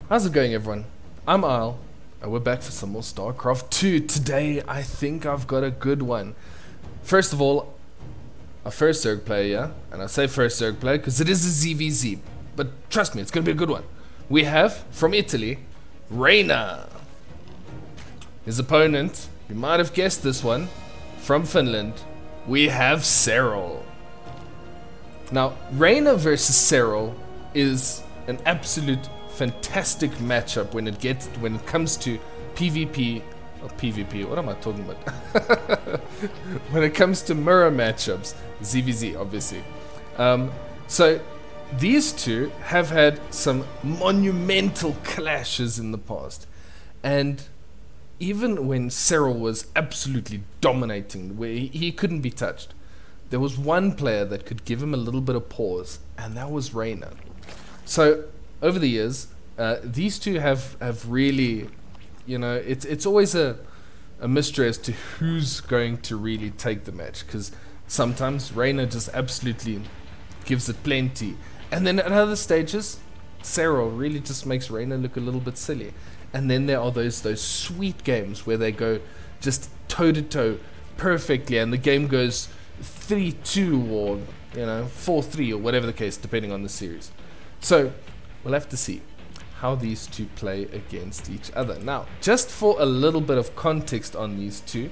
How's it going, everyone? I'm Isle, and we're back for some more StarCraft 2. Today, I think I've got a good one. First of all, our first Zerg player, yeah? And I say first Zerg player because it is a ZVZ. But trust me, it's going to be a good one. We have, from Italy, Reynor. His opponent, you might have guessed this one, from Finland, we have Serral. Now, Reynor versus Serral is an absolute fantastic matchup when it comes to PvP or PvP. What am I talking about? When it comes to mirror matchups, ZVZ obviously. So these two have had some monumental clashes in the past, and even when Serral was absolutely dominating, where he couldn't be touched, there was one player that could give him a little bit of pause, and that was Reynor. So over the years, these two have really, you know, it's always a mystery as to who's going to really take the match, because sometimes Reynor just absolutely gives it plenty, and then at other stages, Serral really just makes Reynor look a little bit silly. And then there are those sweet games where they go just toe to toe perfectly, and the game goes 3-2 or 4-3 or whatever the case, depending on the series. So we'll have to see how these two play against each other. Now, just for a little bit of context on these two,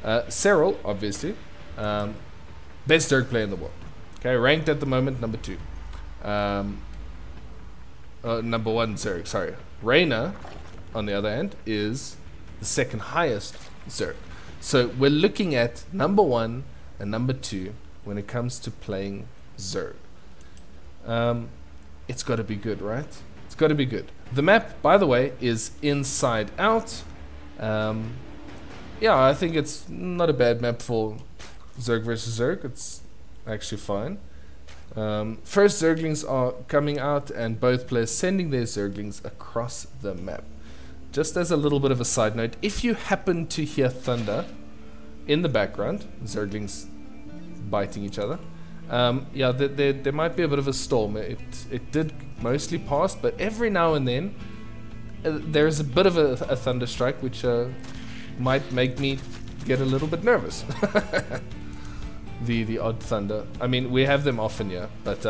Serral, obviously, best Zerg player in the world. Okay, ranked at the moment number 2. Number 1 Zerg, sorry. Reynor, on the other hand, is the second highest Zerg. So we're looking at number 1 and number 2 when it comes to playing Zerg. It's got to be good, right? It's got to be good. The map, by the way, is inside out. Yeah, I think it's not a bad map for Zerg versus Zerg. It's actually fine. First Zerglings are coming out, and both players sending their Zerglings across the map. Just as a little bit of a side note, if you happen to hear thunder in the background, Zerglings biting each other, yeah, there might be a bit of a storm. It did mostly pass, but every now and then there is a bit of a thunderstrike, which might make me get a little bit nervous. the odd thunder. I mean, we have them often, yeah, but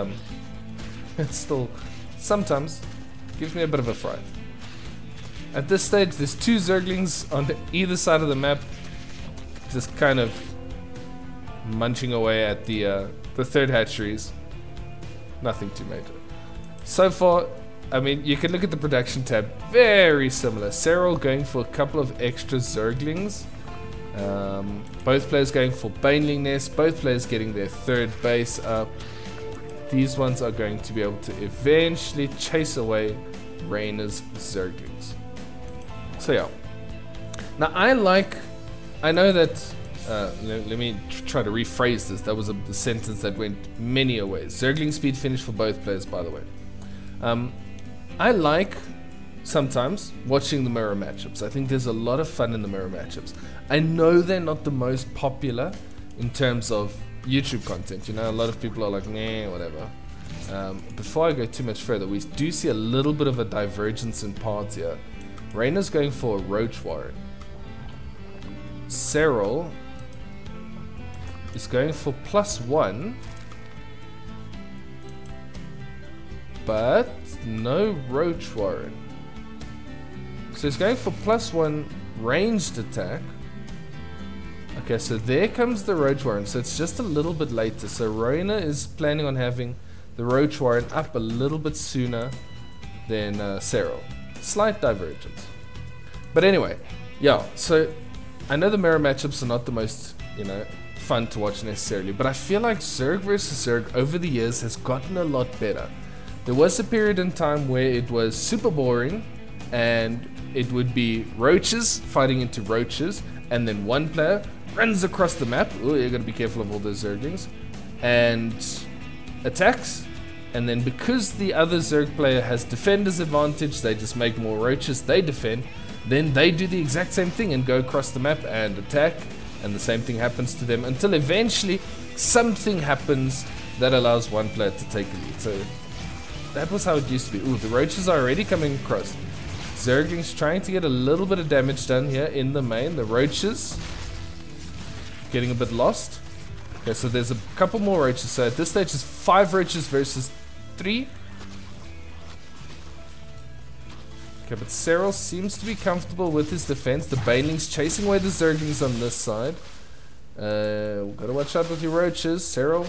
it still sometimes gives me a bit of a fright. At this stage, there's 2 Zerglings on either side of the map, just kind of munching away at the third hatcheries. Nothing too major. So far, I mean, you can look at the production tab, very similar. Serral going for a couple of extra Zerglings. Both players going for Baneling Nest, both players getting their 3rd base up. These ones are going to be able to eventually chase away Reynor's Zerglings. So yeah. Now I know that, let me try to rephrase this. That was a sentence that went many a ways. Zergling speed finish for both players, by the way. I like sometimes watching the mirror matchups. I think there's a lot of fun in the mirror matchups. I know they're not the most popular in terms of YouTube content. You know, a lot of people are like, nah, whatever. Before I go too much further, we do see a little bit of a divergence in paths here. Reynor's going for a Roach Warren. Serral is going for +1, but no Roach Warren. So he's going for +1 ranged attack. Okay, so there comes the Roach Warren. So it's just a little bit later. So Reynor is planning on having the Roach Warren up a little bit sooner than Serral. Slight divergence. But anyway, yeah, so I know the mirror matchups are not the most, fun to watch necessarily, but I feel like Zerg versus Zerg over the years has gotten a lot better. There was a period in time where it was super boring, and it would be roaches fighting into roaches, and then one player runs across the map. Oh, you gotta be careful of all those Zerglings, and attacks. And then because the other Zerg player has defender's advantage, they just make more roaches, they defend, then they do the exact same thing and go across the map and attack, and the same thing happens to them until eventually something happens that allows one player to take the lead. So that was how it used to be. Ooh, the roaches are already coming across. Zergling's trying to get a little bit of damage done here in the main. The roaches getting a bit lost. Okay, so there's a couple more roaches. So at this stage it's 5 roaches versus 3. Okay, but Serral seems to be comfortable with his defense. The banelings chasing away the Zerglings on this side. Gotta watch out with your roaches. Serral,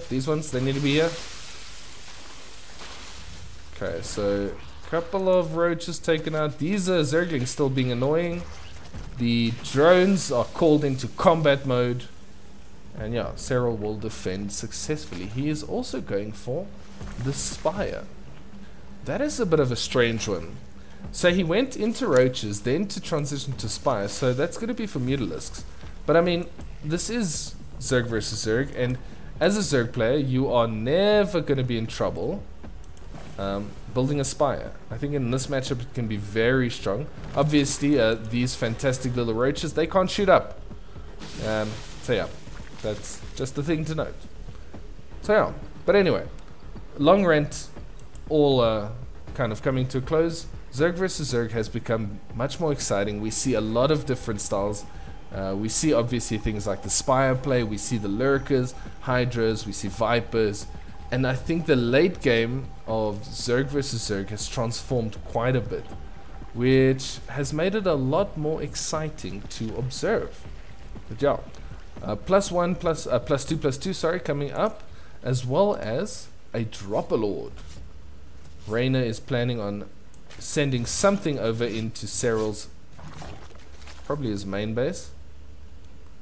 these ones, they need to be here. Okay, so a couple of roaches taken out. These are Zerglings still being annoying. The drones are called into combat mode. And yeah, Serral will defend successfully. He is also going for the Spire. That is a bit of a strange one. So he went into roaches, then to transition to Spire. So that's going to be for Mutalisks. But I mean, this is Zerg versus Zerg. And as a Zerg player, you are never going to be in trouble building a Spire. I think in this matchup it can be very strong. Obviously, these fantastic little roaches, they can't shoot up. So yeah, that's just the thing to note. So yeah, but anyway, long rant, all kind of coming to a close. Zerg versus Zerg has become much more exciting. We see a lot of different styles. We see obviously things like the Spire play, we see the Lurkers, Hydras, we see Vipers, and I think the late game of Zerg versus Zerg has transformed quite a bit, which has made it a lot more exciting to observe. But yeah, +2/+2, sorry, coming up, as well as a Dropper-Lord. Reynor is planning on sending something over into Serral's, probably his main base.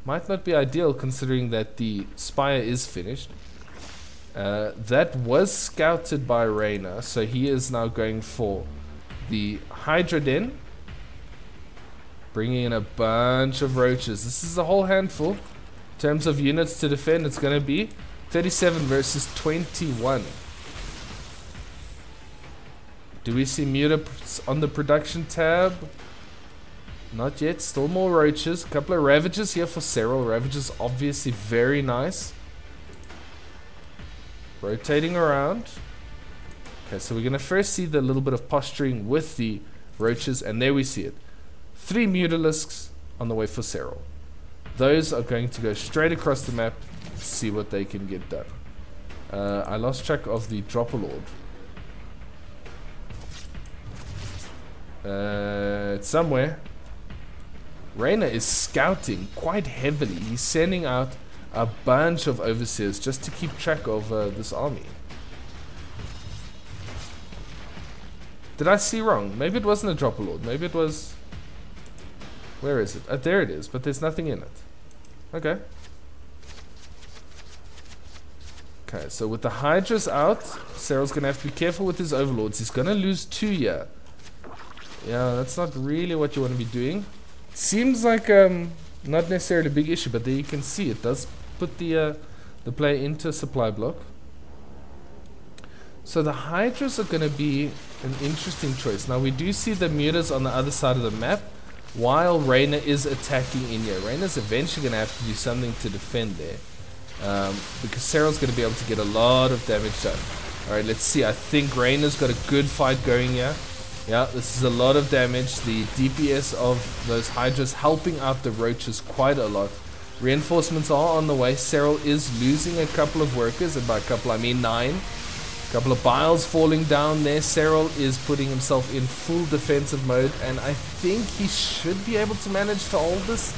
Might not be ideal considering that the Spire is finished. That was scouted by Reynor, so he is now going for the Hydra Den, bringing in a bunch of roaches. This is a whole handful. In terms of units to defend, it's going to be 37 versus 21. Do we see Mutants on the production tab? Not yet. Still more roaches. A couple of Ravagers here for Serral. Ravagers obviously very nice. Rotating around. Okay, so we're going to first see the little bit of posturing with the roaches, and there we see it. 3 Mutalisks on the way for Serral. Those are going to go straight across the map to see what they can get done. I lost track of the Dropper-Lord. It's somewhere. Reynor is scouting quite heavily. He's sending out a bunch of overseers just to keep track of this army. Did I see wrong? Maybe it wasn't a Dropper-Lord. Maybe it was... Where is it? There it is, but there's nothing in it. Okay. Okay, so with the Hydras out, Serral's going to have to be careful with his Overlords. He's going to lose 2 here. Yeah, that's not really what you want to be doing. It seems like not necessarily a big issue, but there you can see it does put the player into a supply block. So the Hydras are going to be an interesting choice. Now we do see the Mutas on the other side of the map, while Reynor is attacking in here. Reynor's eventually going to have to do something to defend there, because Serral's going to be able to get a lot of damage done. Alright, let's see. I think Reynor's got a good fight going here. Yeah, this is a lot of damage. The DPS of those Hydras helping out the roaches quite a lot. Reinforcements are on the way. Serral is losing a couple of workers, and by a couple I mean 9. A couple of biles falling down there. Serral is putting himself in full defensive mode, and I think he should be able to manage to hold this.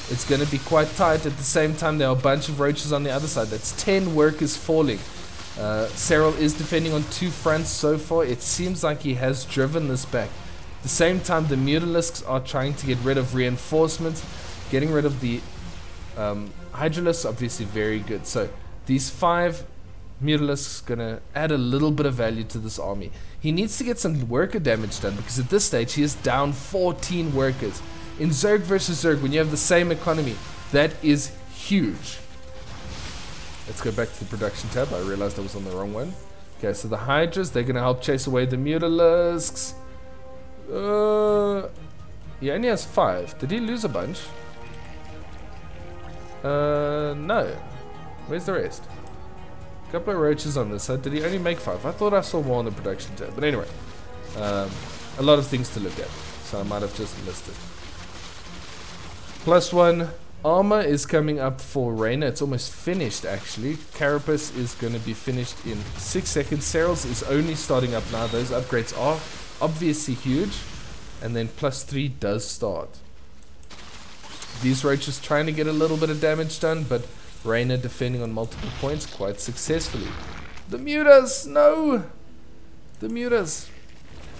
It's going to be quite tight. At the same time, there are a bunch of roaches on the other side. That's 10 workers falling. Serral is defending on 2 fronts so far. It seems like he has driven this back. At the same time, the Mutalisks are trying to get rid of reinforcements. Getting rid of the Hydralisks, obviously very good. So these 5 Mutalisks gonna add a little bit of value to this army. He needs to get some worker damage done, because at this stage he is down 14 workers. In Zerg versus Zerg, when you have the same economy, that is huge. Let's go back to the production tab. I realized I was on the wrong one. Okay, so the Hydras, they're gonna help chase away the Mutalisks. He only has 5. Did he lose a bunch? No. Where's the rest? Couple of roaches on this side. Did he only make 5? I thought I saw more on the production tab. But anyway, a lot of things to look at. So I might have just missed it. +1 armor is coming up for Reynor. It's almost finished actually. Carapace is going to be finished in 6 seconds. Serral's is only starting up now. Those upgrades are obviously huge. And then +3 does start. These roaches trying to get a little bit of damage done, but Reynor defending on multiple points quite successfully. The mutas! No! The mutas.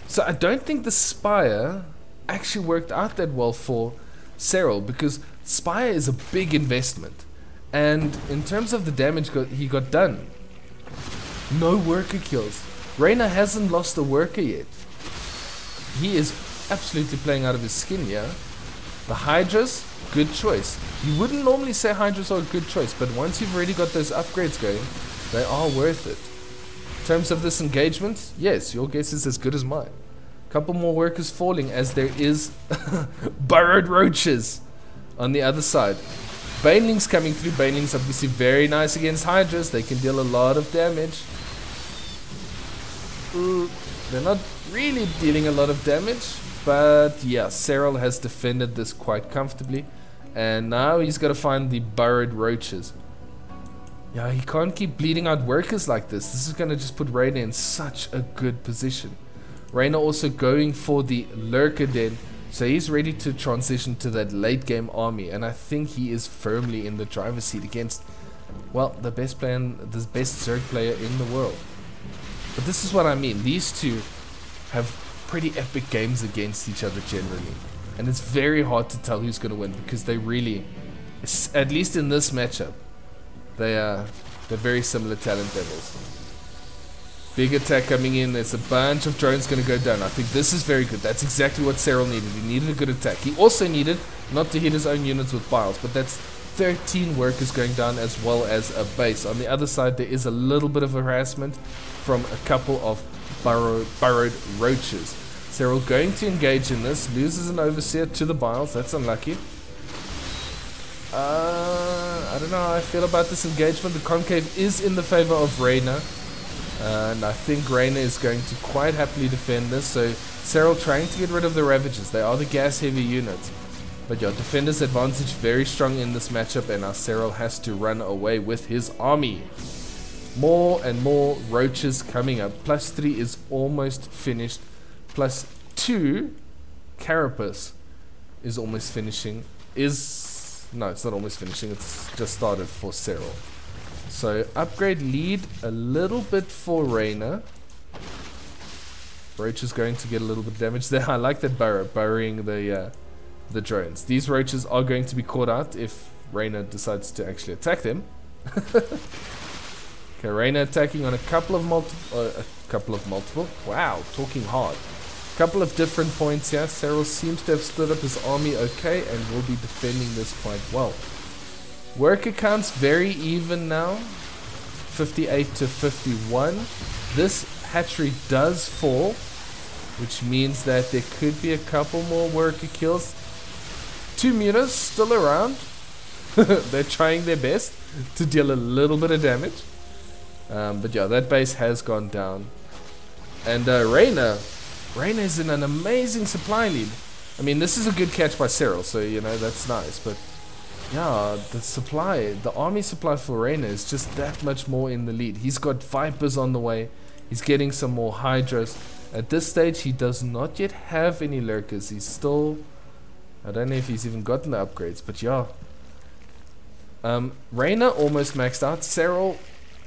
So I don't think the Spire actually worked out that well for Serral, because Spire is a big investment. And in terms of the damage he got done, no worker kills. Reynor hasn't lost a worker yet. He is absolutely playing out of his skin, yeah? The Hydras, good choice. You wouldn't normally say Hydras are a good choice, but once you've already got those upgrades going, they are worth it. In terms of this engagement, yes, your guess is as good as mine. Couple more workers falling as there is burrowed roaches on the other side. Banelings coming through. Banelings obviously very nice against Hydras. They can deal a lot of damage. They're not really dealing a lot of damage, but yeah, Serral has defended this quite comfortably. And now he's got to find the burrowed roaches. Yeah, he can't keep bleeding out workers like this. This is going to just put Reynor in such a good position. Reynor also going for the lurker den, so he's ready to transition to that late game army, and I think he is firmly in the driver's seat against, well, the best player, the best Zerg player in the world. But this is what I mean. These two have pretty epic games against each other generally, and it's very hard to tell who's going to win, because they really, at least in this matchup, they're very similar talent levels. Big attack coming in. There's a bunch of drones going to go down. I think this is very good. That's exactly what Serral needed. He needed a good attack. He also needed not to hit his own units with piles, but that's 13 workers going down as well as a base. On the other side, there is a little bit of harassment from a couple of burrowed roaches. Serral going to engage in this. Loses an overseer to the biles. That's unlucky. I don't know how I feel about this engagement. The concave is in the favor of Reynor. And I think Reynor is going to quite happily defend this. So Serral trying to get rid of the Ravagers. They are the gas heavy units. But yeah, defender's advantage very strong in this matchup. And now Serral has to run away with his army. More and more roaches coming up. +3 is almost finished. +2, Carapace is almost finishing. No, it's not almost finishing. It's just started for Serral. So upgrade lead a little bit for Reynor. Roach is going to get a little bit of damage there. I like that burrowing the drones. These roaches are going to be caught out if Reynor decides to actually attack them. Okay, Reynor attacking on a couple of multiple. Wow, talking hard. Couple of different points here. Serral seems to have stood up his army okay and will be defending this quite well. Worker counts very even now, 58 to 51. This hatchery does fall, which means that there could be a couple more worker kills. 2 mutas still around. They're trying their best to deal a little bit of damage. But yeah, that base has gone down. And Reynor is in an amazing supply lead. I mean, this is a good catch by Serral, so you know, that's nice, but yeah, the army supply for Reynor is just that much more in the lead. He's got Vipers on the way. He's getting some more Hydras. At this stage, he does not yet have any lurkers. He's still, I don't know if he's even gotten the upgrades, but yeah. Reynor almost maxed out. Serral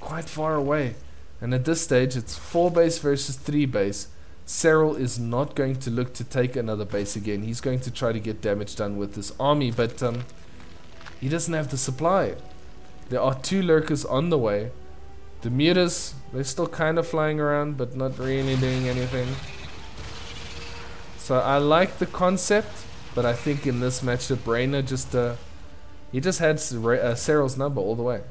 quite far away. And at this stage, it's 4 base versus 3 base. Serral is not going to look to take another base again. He's going to try to get damage done with this army, but he doesn't have the supply. There are 2 lurkers on the way. The mutas, they're still kind of flying around, but not really doing anything. So I like the concept, but I think in this matchup, Reynor just he just had Serral's number all the way.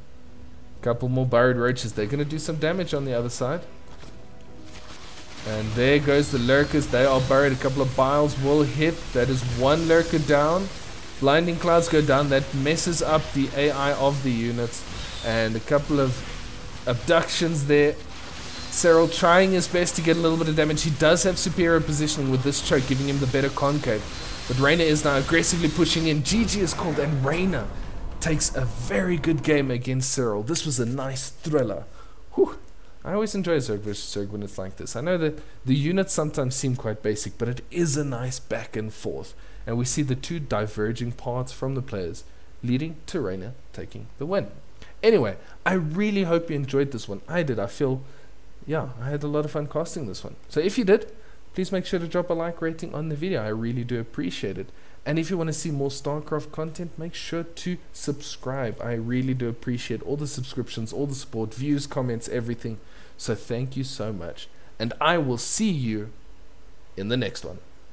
Couple more burrowed roaches. They're going to do some damage on the other side. And there goes the lurkers. They are buried. A couple of biles will hit. That is 1 lurker down. Blinding clouds go down. That messes up the AI of the units. And a couple of abductions there. Serral trying his best to get a little bit of damage. He does have superior positioning with this choke, giving him the better concave. But Reynor is now aggressively pushing in. GG is called, and Reynor takes a very good game against Serral. This was a nice thriller. Whew. I always enjoy Zerg versus Zerg when it's like this. I know that the units sometimes seem quite basic, but it is a nice back and forth. And we see the two diverging paths from the players, leading to Reynor taking the win. Anyway, I really hope you enjoyed this one. I did. I feel, yeah, I had a lot of fun casting this one. So if you did, please make sure to drop a like rating on the video. I really do appreciate it. And if you want to see more StarCraft content, make sure to subscribe. I really do appreciate all the subscriptions, all the support, views, comments, everything. So thank you so much. And I will see you in the next one.